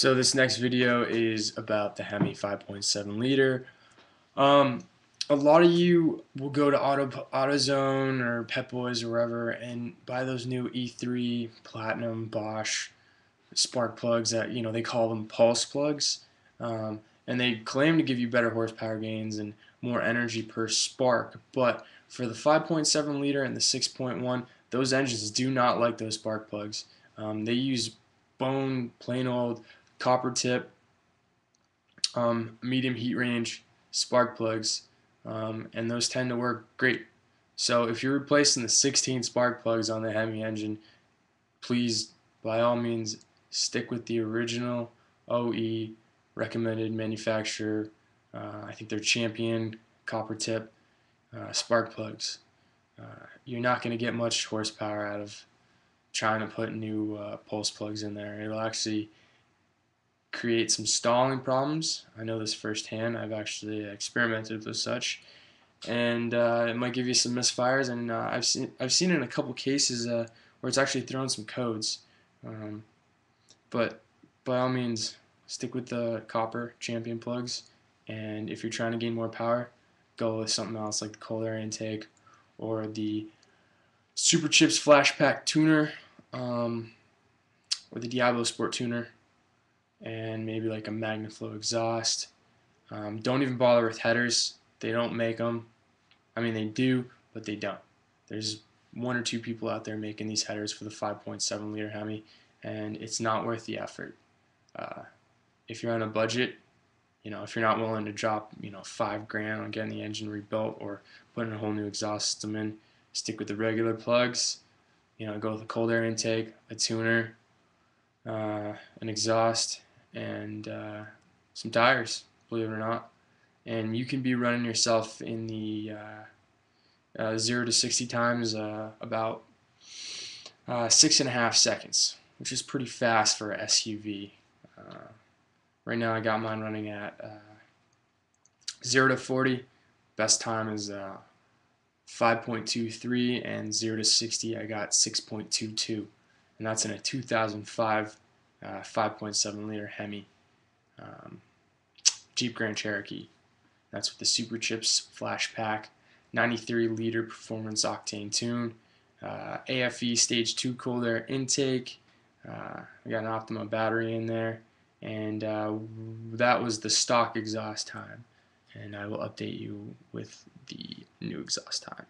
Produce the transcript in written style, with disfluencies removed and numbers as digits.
So this next video is about the Hemi 5.7 liter. Um, a lot of you will go to AutoZone or Pep Boys or wherever and buy those new E3 Platinum Bosch spark plugs that they call them pulse plugs, and they claim to give you better horsepower gains and more energy per spark. But for the 5.7 liter and the 6.1, those engines do not like those spark plugs. They use plain old copper tip, medium heat range spark plugs, and those tend to work great. So if you're replacing the 16 spark plugs on the Hemi engine, please, by all means, stick with the original OE recommended manufacturer. I think they're Champion copper tip spark plugs. You're not going to get much horsepower out of trying to put new pulse plugs in there. It'll actually create some stalling problems. I know this firsthand. I've actually experimented with such, and it might give you some misfires. And I've seen it in a couple cases where it's actually thrown some codes. But by all means, stick with the copper Champion plugs. And if you're trying to gain more power, go with something else like the cold air intake or the Super Chips Flash Pack tuner, or the Diablo Sport tuner, and maybe like a MagnaFlow exhaust. Don't even bother with headers. They don't make them. I mean, they do, but they don't. There's one or two people out there making these headers for the 5.7 liter Hemi, and it's not worth the effort. If you're on a budget, if you're not willing to drop, $5 grand on getting the engine rebuilt or putting a whole new exhaust system in, stick with the regular plugs. Go with a cold air intake, a tuner, an exhaust, and some tires, believe it or not. And you can be running yourself in the 0 to 60 times about 6.5 seconds, which is pretty fast for a SUV. Right now I got mine running at 0 to 40. Best time is 5.23, and 0 to 60 I got 6.22, and that's in a 2005 5.7 liter Hemi Jeep Grand Cherokee. That's with the Super Chips Flash Pack, 93 liter performance octane tune, AFE stage 2 cold air intake. We got an Optima battery in there, and that was the stock exhaust time, and I will update you with the new exhaust time.